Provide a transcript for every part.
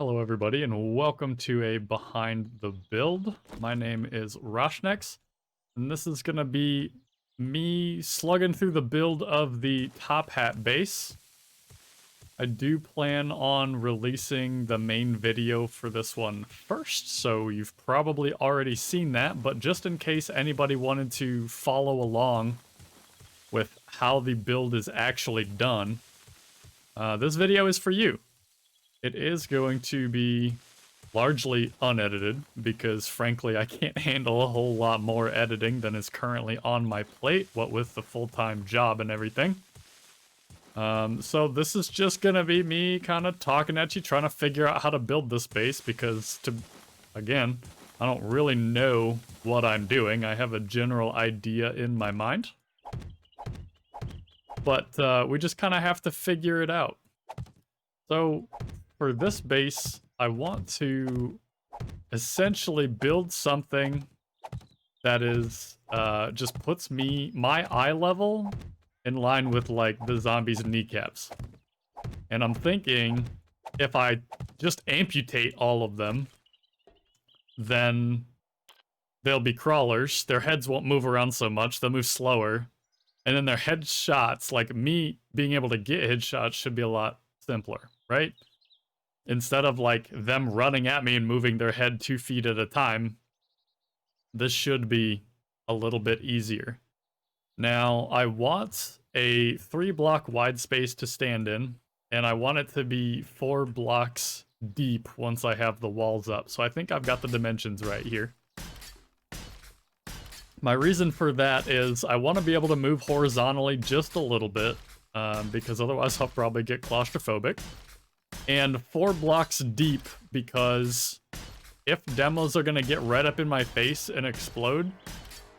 Hello everybody and welcome to a Behind the Build. My name is Roshnex and this is going to be me slugging through the build of the top hat base. I do plan on releasing the main video for this one first, so you've probably already seen that, but just in case anybody wanted to follow along with how the build is actually done, this video is for you. It is going to be largely unedited because frankly I can't handle a whole lot more editing than is currently on my plate, what with the full-time job and everything. So this is just gonna be me kind of talking at you, trying to figure out how to build this base because again, I don't really know what I'm doing. I have a general idea in my mind, but we just kind of have to figure it out. So for this base, I want to essentially build something that is just puts my eye level in line with like the zombies' kneecaps. And I'm thinking if I just amputate all of them, then they'll be crawlers. Their heads won't move around so much. They'll move slower. And then their headshots, like me being able to get headshots, should be a lot simpler, right? Instead of like them running at me and moving their head 2 feet at a time, this should be a little bit easier. Now, I want a 3-block wide space to stand in, and I want it to be 4 blocks deep once I have the walls up. So I think I've got the dimensions right here. My reason for that is I want to be able to move horizontally just a little bit, because otherwise I'll probably get claustrophobic. And 4 blocks deep because if demos are going to get right up in my face and explode,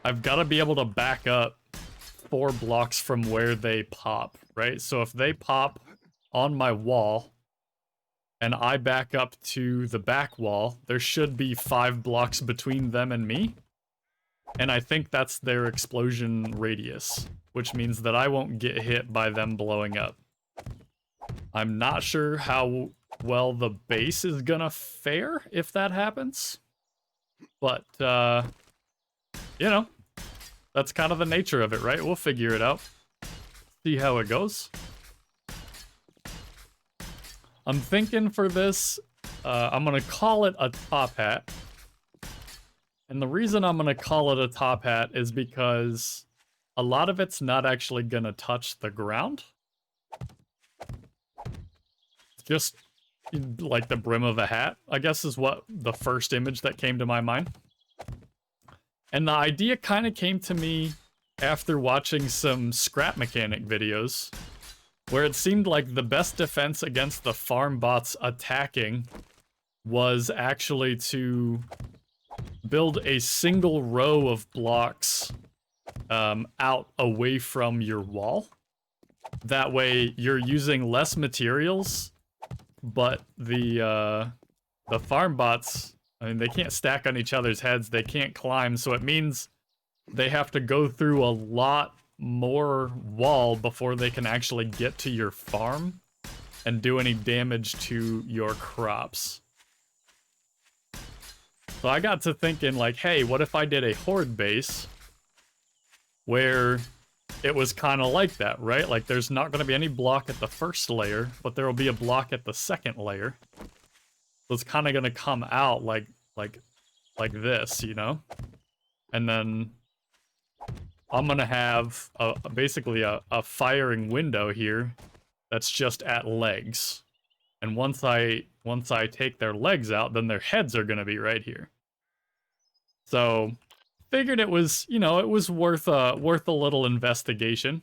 I've got to be able to back up 4 blocks from where they pop, right? So if they pop on my wall and I back up to the back wall, there should be 5 blocks between them and me. And I think that's their explosion radius, which means that I won't get hit by them blowing up. I'm not sure how well the base is gonna fare if that happens, but, you know, that's kind of the nature of it, right? We'll figure it out. See how it goes. I'm thinking for this, I'm gonna call it a top hat. And the reason I'm gonna call it a top hat is because a lot of it's not actually gonna touch the ground. Just like the brim of a hat, I guess, is what the first image that came to my mind. And the idea kind of came to me after watching some scrap mechanic videos, where it seemed like the best defense against the farm bots attacking was actually to build a single row of blocks out away from your wall. That way you're using less materials, but the farm bots, I mean, they can't stack on each other's heads, they can't climb, so it means they have to go through a lot more wall before they can actually get to your farm and do any damage to your crops. So I got to thinking like, hey, what if I did a horde base where it was kind of like that, right? Like there's not going to be any block at the first layer, but there will be a block at the second layer. So it's kind of going to come out like this, you know? And then I'm going to have basically a firing window here that's just at legs. And once I take their legs out, then their heads are going to be right here. So figured it was, you know, it was worth a little investigation.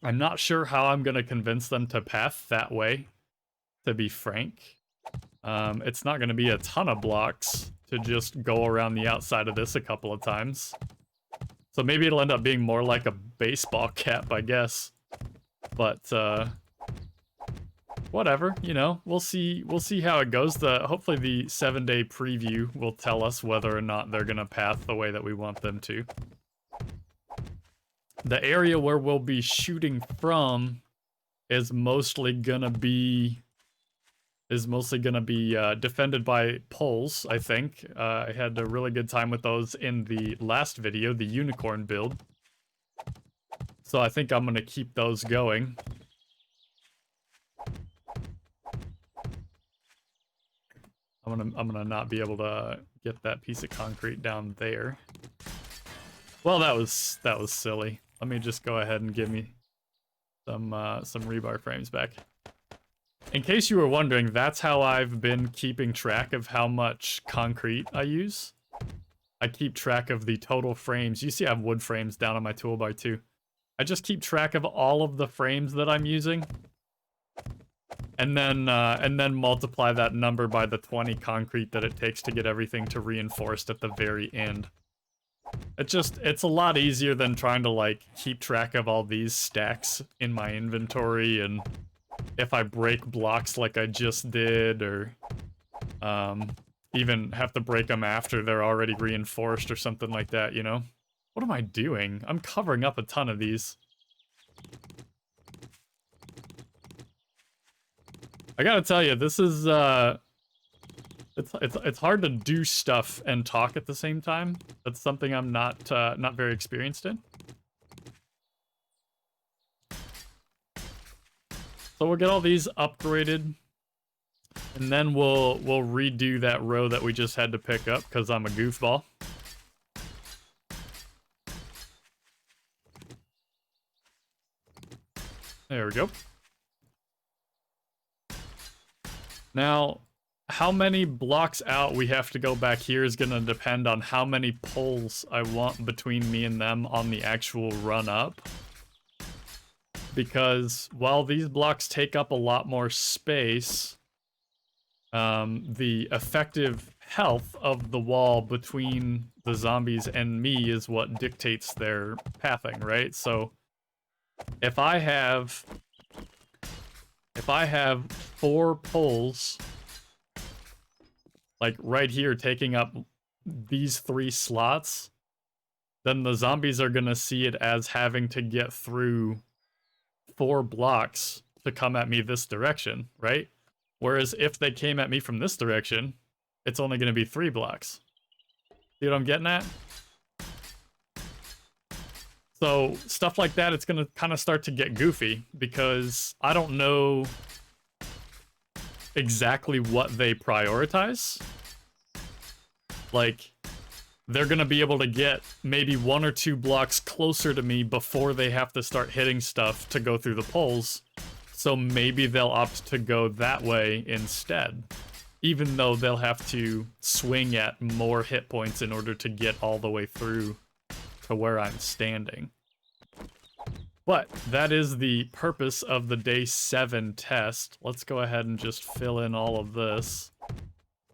I'm not sure how I'm going to convince them to path that way, to be frank. It's not going to be a ton of blocks to just go around the outside of this a couple of times. So maybe it'll end up being more like a baseball cap, I guess. But whatever, you know, we'll see how it goes. Hopefully the 7-day preview will tell us whether or not they're gonna path the way that we want them to. The area where we'll be shooting from is mostly gonna be is mostly going to be defended by poles, I think. I had a really good time with those in the last video, the unicorn build. So I think I'm going to keep those going. I'm gonna not be able to get that piece of concrete down there. Well, that was silly. Let me just go ahead and give me some rebar frames back. In case you were wondering, that's how I've been keeping track of how much concrete I use. I keep track of the total frames. You see I have wood frames down on my toolbar too. I just keep track of all of the frames that I'm using. And then multiply that number by the 20 concrete that it takes to get everything to reinforced at the very end. It's a lot easier than trying to like keep track of all these stacks in my inventory, and if I break blocks like I just did, or even have to break them after they're already reinforced or something like that, you know? What am I doing? I'm covering up a ton of these. I gotta tell you, this is, it's hard to do stuff and talk at the same time. That's something I'm not very experienced in. So we'll get all these upgraded, and then we'll redo that row that we just had to pick up, because I'm a goofball. There we go. Now, how many blocks out we have to go back here is going to depend on how many poles I want between me and them on the actual run up. Because while these blocks take up a lot more space, the effective health of the wall between the zombies and me is what dictates their pathing, right? So if I have 4 poles, like right here, taking up these 3 slots, then the zombies are gonna see it as having to get through 4 blocks to come at me this direction, right? Whereas if they came at me from this direction, it's only gonna be 3 blocks. See what I'm getting at? So stuff like that, it's gonna kind of start to get goofy, because I don't know exactly what they prioritize. Like, they're gonna be able to get maybe 1 or 2 blocks closer to me before they have to start hitting stuff to go through the poles. So maybe they'll opt to go that way instead, even though they'll have to swing at more hit points in order to get all the way through to where I'm standing. But that is the purpose of the day 7 test. Let's go ahead and just fill in all of this.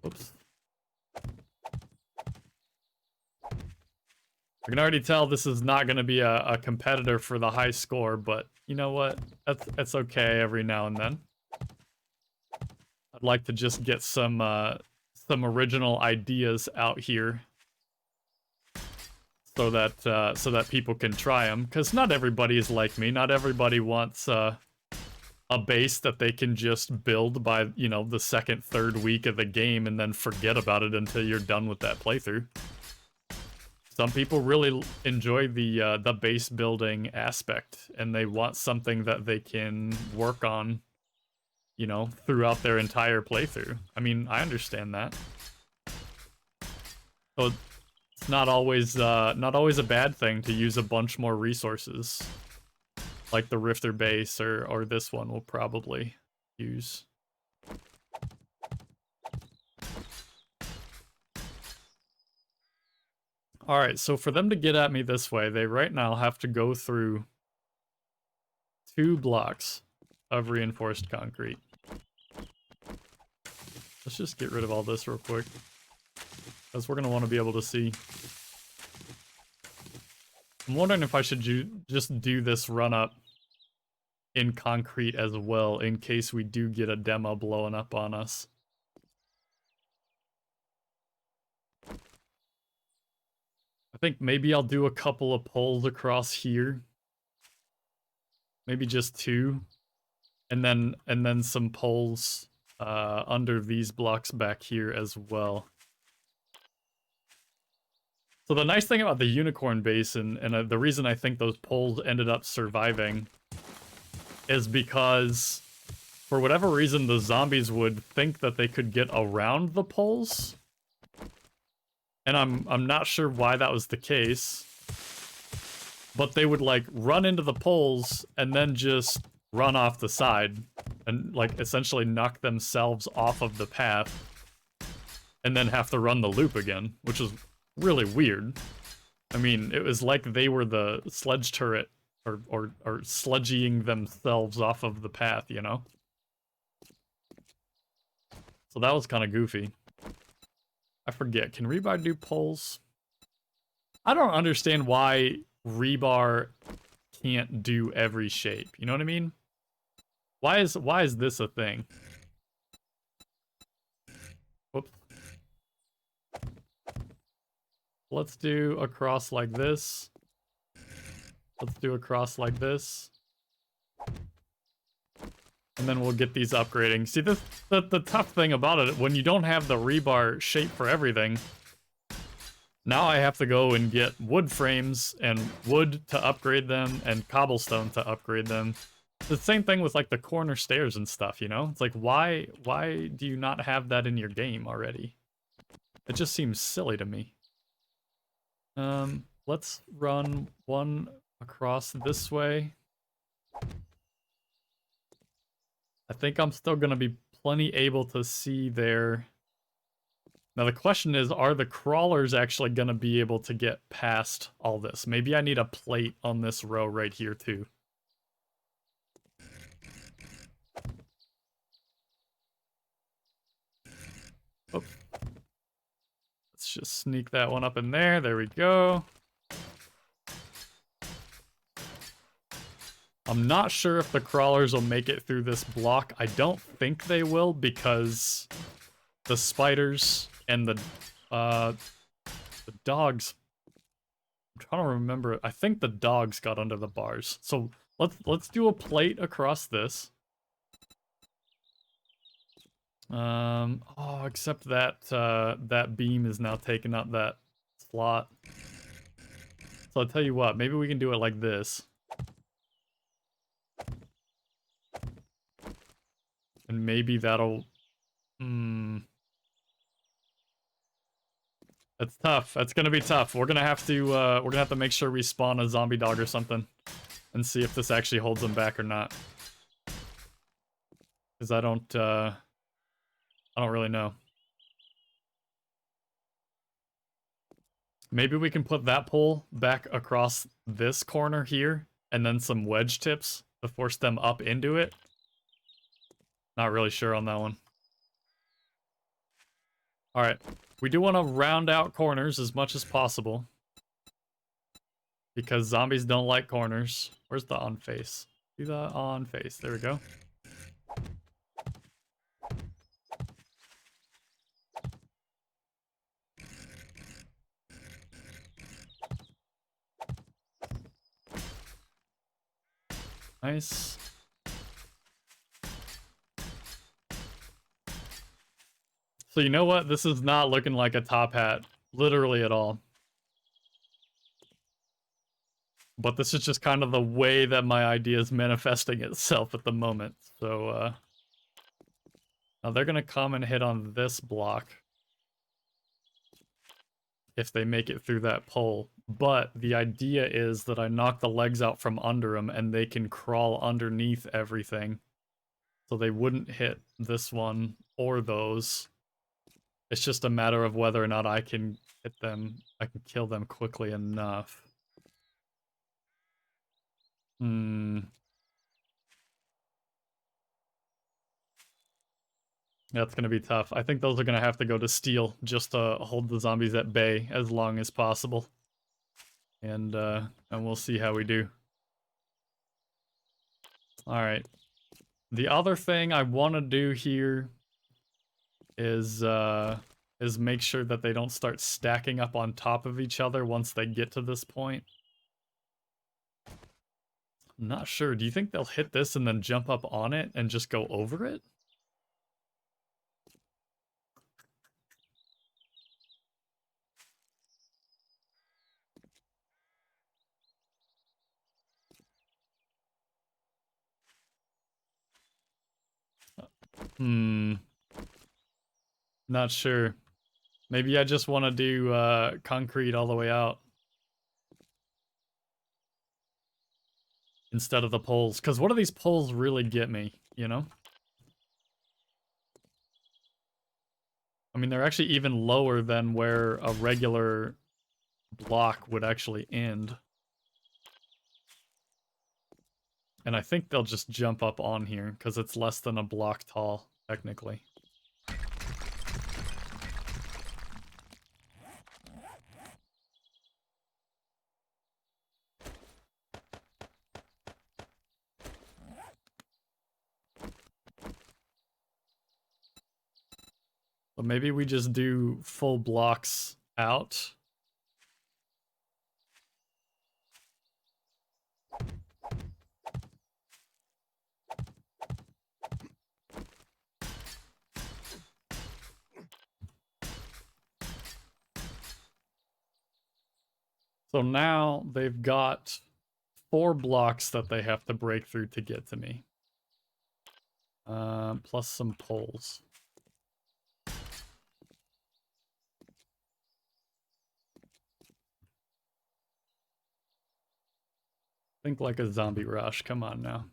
Oops. I can already tell this is not going to be a competitor for the high score, but you know what? That's okay every now and then. I'd like to just get some original ideas out here, so that people can try them, because not everybody is like me. Not everybody wants a base that they can just build by, you know, the 2nd, 3rd week of the game and then forget about it until you're done with that playthrough. Some people really enjoy the base building aspect, and they want something that they can work on, you know, throughout their entire playthrough. I mean, I understand that. So it's not always a bad thing to use a bunch more resources, like the Rifter base or this one will probably use. Alright, so for them to get at me this way, they right now have to go through 2 blocks of reinforced concrete. Let's just get rid of all this real quick, because we're going to want to be able to see. I'm wondering if I should just do this run up in concrete as well, in case we do get a demo blowing up on us. I think maybe I'll do a couple of poles across here. Maybe just 2. And then some poles under these blocks back here as well. So the nice thing about the unicorn base, and the reason I think those poles ended up surviving, is because for whatever reason the zombies would think that they could get around the poles. And I'm not sure why that was the case. But they would like run into the poles and then just run off the side and like essentially knock themselves off of the path and then have to run the loop again, which was really weird. I mean, it was like they were the sledge turret or sledging themselves off of the path, you know? So that was kind of goofy. I forget, can Rebar do poles? I don't understand why Rebar can't do every shape. You know what I mean? Why is this a thing? Whoops. Let's do a cross like this. Let's do a cross like this. And then we'll get these upgrading. See, the tough thing about it, when you don't have the rebar shape for everything, now I have to go and get wood frames and wood to upgrade them and cobblestone to upgrade them. It's the same thing with like the corner stairs and stuff, you know? It's like, why do you not have that in your game already? It just seems silly to me. Let's run one across this way. I think I'm still gonna be plenty able to see there. Now the question is, are the crawlers actually gonna be able to get past all this? Maybe I need a plate on this row right here too. Oh. Let's just sneak that one up in there. There we go. I'm not sure if the crawlers will make it through this block. I don't think they will because the spiders and the dogs. I'm trying to remember. I think the dogs got under the bars. So let's do a plate across this. Oh, except that that beam is now taking up that slot. So I'll tell you what, maybe we can do it like this. And maybe that'll... That's tough. That's gonna be tough. We're gonna have to make sure we spawn a zombie dog or something. And see if this actually holds them back or not. Because I don't really know. Maybe we can put that pole back across this corner here, and then some wedge tips to force them up into it. Not really sure on that one. Alright, we do want to round out corners as much as possible. Because zombies don't like corners. Where's the on face? Do the on face. There we go. Nice. So you know what? This is not looking like a top hat. Literally at all. But this is just kind of the way that my idea is manifesting itself at the moment. So, now they're gonna come and hit on this block. If they make it through that pole. But the idea is that I knock the legs out from under them and they can crawl underneath everything. So they wouldn't hit this one or those. It's just a matter of whether or not I can hit them. I can kill them quickly enough. That's gonna be tough. I think those are gonna have to go to steel just to hold the zombies at bay as long as possible. And we'll see how we do. Alright. The other thing I want to do here is make sure that they don't start stacking up on top of each other once they get to this point. I'm not sure. Do you think they'll hit this and then jump up on it and just go over it? Hmm. Not sure. Maybe I just want to do concrete all the way out instead of the poles. Because what do these poles really get me, you know? I mean, they're actually even lower than where a regular block would actually end. And I think they'll just jump up on here because it's less than a block tall, technically. So maybe we just do full blocks out. So now they've got 4 blocks that they have to break through to get to me. Plus some poles. Think like a zombie rush. Come on now.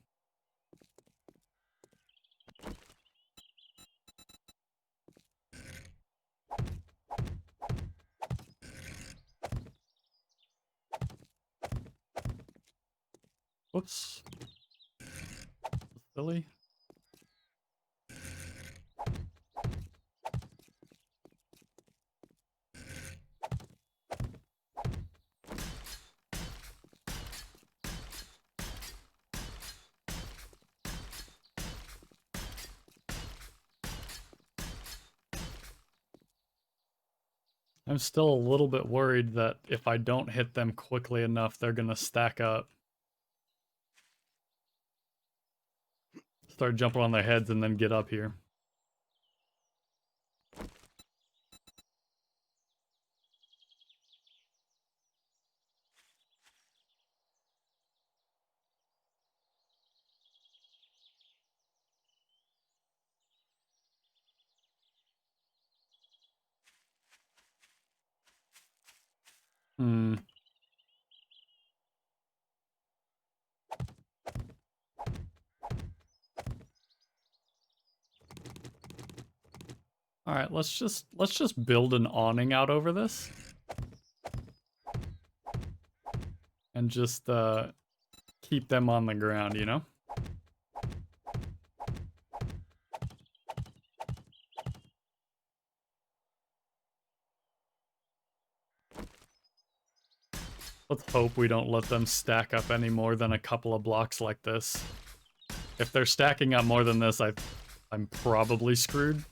Whoops. Silly. I'm still a little bit worried that if I don't hit them quickly enough, they're gonna stack up. Start jumping on their heads and then get up here. Hmm. All right, let's just build an awning out over this. And just keep them on the ground, you know? Let's hope we don't let them stack up any more than a couple of blocks like this. If they're stacking up more than this, I'm probably screwed.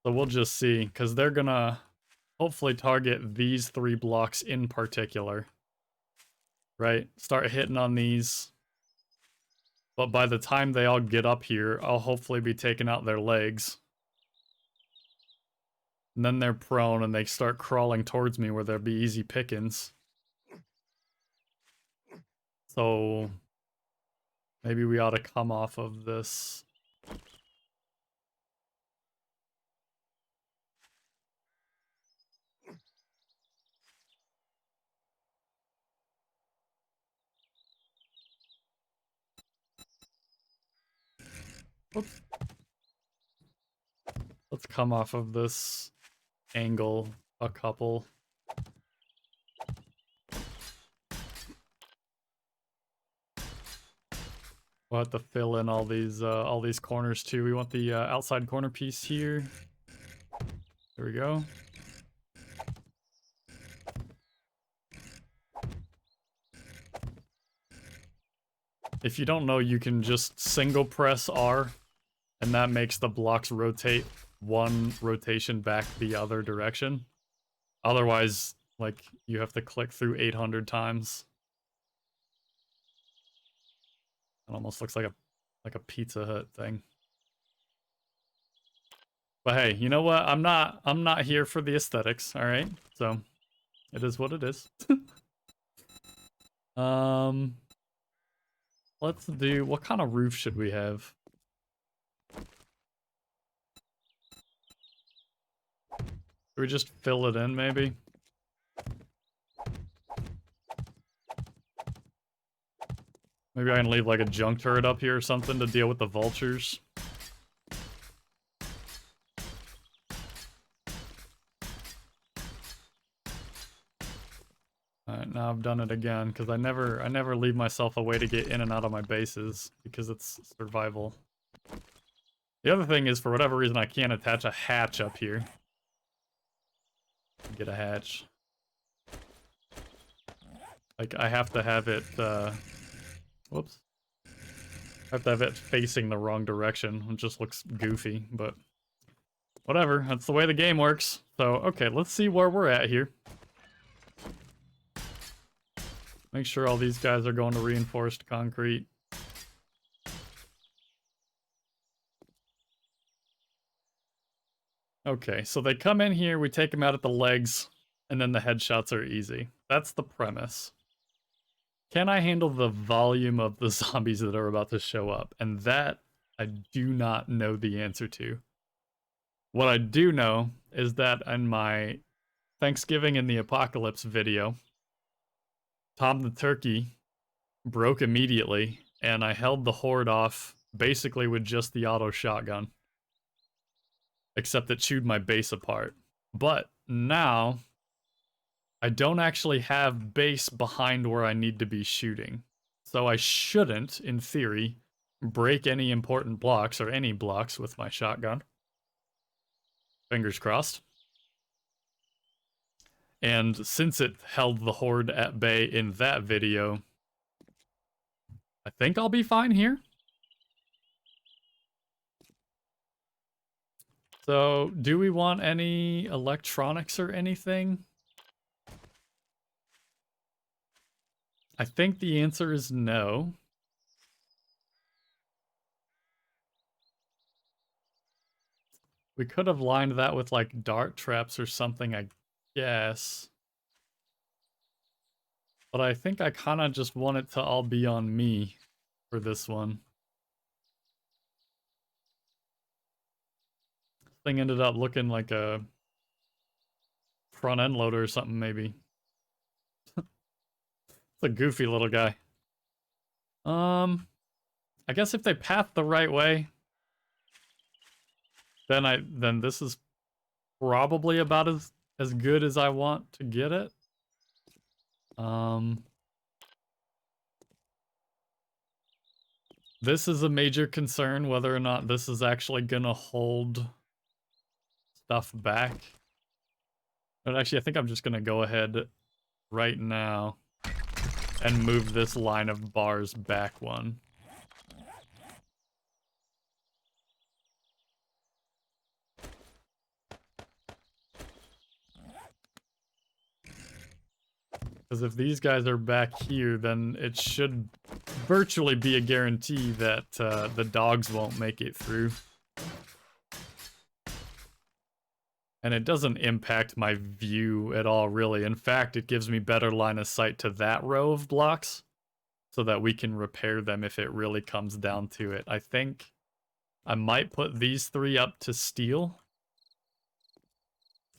So we'll just see, because they're gonna hopefully target these 3 blocks in particular. Right? Start hitting on these. But by the time they all get up here, I'll hopefully be taking out their legs. And then they're prone and they start crawling towards me where there'll be easy pickings. So maybe we ought to come off of this. Oops. Let's come off of this angle a couple. We'll have to fill in all these corners too. We want the outside corner piece here. There we go. If you don't know, you can just single press R, and that makes the blocks rotate one rotation back the other direction. Otherwise, like, you have to click through 800 times. It almost looks like a Pizza Hut thing. But hey, you know what? I'm not here for the aesthetics, all right? So, it is what it is. let's do, what kind of roof should we have? Should we just fill it in, maybe? Maybe I can leave like a junk turret up here or something to deal with the vultures. Alright, now I've done it again, because I never leave myself a way to get in and out of my bases, because it's survival. The other thing is, for whatever reason, I can't attach a hatch up here. Get a hatch. Like, I have to have it, whoops. I have to have it facing the wrong direction. It just looks goofy, but whatever. That's the way the game works. So, okay, let's see where we're at here. Make sure all these guys are going to reinforced concrete. Okay, so they come in here, we take them out at the legs, and then the headshots are easy. That's the premise. Can I handle the volume of the zombies that are about to show up? And that I do not know the answer to. What I do know is that in my Thanksgiving in the Apocalypse video, Tom the Turkey broke immediately, and I held the horde off basically with just the auto shotgun. Except it chewed my base apart. But now, I don't actually have base behind where I need to be shooting. So I shouldn't, in theory, break any important blocks or any blocks with my shotgun. Fingers crossed. And since it held the horde at bay in that video, I think I'll be fine here. So, do we want any electronics or anything? I think the answer is no. We could have lined that with like dart traps or something, I guess. But I think I kind of just want it to all be on me for this one. This thing ended up looking like a front end loader or something, maybe. It's a goofy little guy. I guess if they path the right way, then this is probably about as good as I want to get it. This is a major concern, whether or not this is actually gonna hold stuff back. But actually, I think I'm just gonna go ahead right now and move this line of bars back one. Because if these guys are back here, then it should virtually be a guarantee that the dogs won't make it through. And it doesn't impact my view at all, really. In fact, it gives me better line of sight to that row of blocks so that we can repair them if it really comes down to it. I think I might put these three up to steel.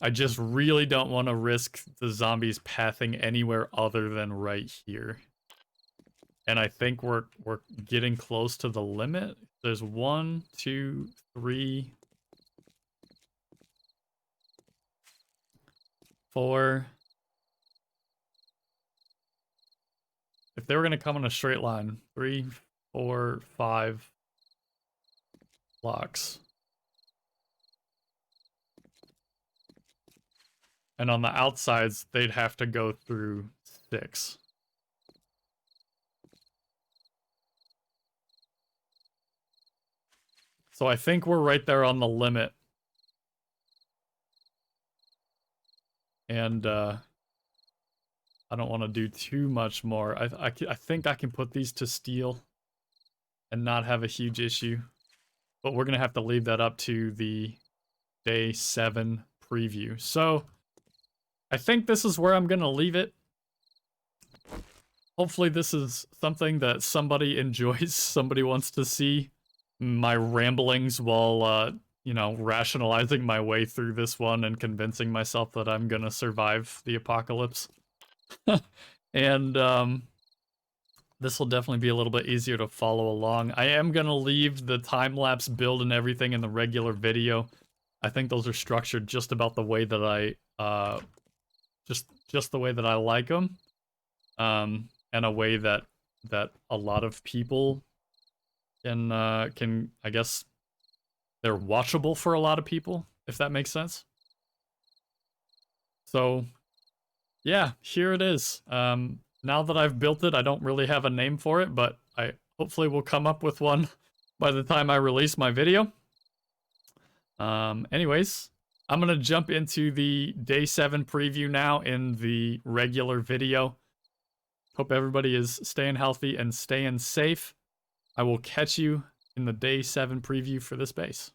I just really don't want to risk the zombies pathing anywhere other than right here. And I think we're getting close to the limit. There's 1, 2, 3, 4. If they were going to come in a straight line, 3, 4, 5 blocks. And on the outsides, they'd have to go through 6. So I think we're right there on the limit. And I don't want to do too much more. I think I can put these to steel and not have a huge issue. But we're going to have to leave that up to the day 7 preview. So I think this is where I'm going to leave it. hopefully this is something that somebody enjoys, somebody wants to see my ramblings while, you know, rationalizing my way through this one and convincing myself that I'm gonna survive the apocalypse. And, this will definitely be a little bit easier to follow along. I am gonna leave the time-lapse build and everything in the regular video. I think those are structured just about the way that I, just the way that I like them. And a way that a lot of people can, I guess, they're watchable for a lot of people, if that makes sense. So, yeah, here it is. Now that I've built it, I don't really have a name for it, but I hopefully will come up with one by the time I release my video. Anyways, I'm gonna jump into the day 7 preview now in the regular video. Hope everybody is staying healthy and staying safe. I will catch you in the day 7 preview for this base.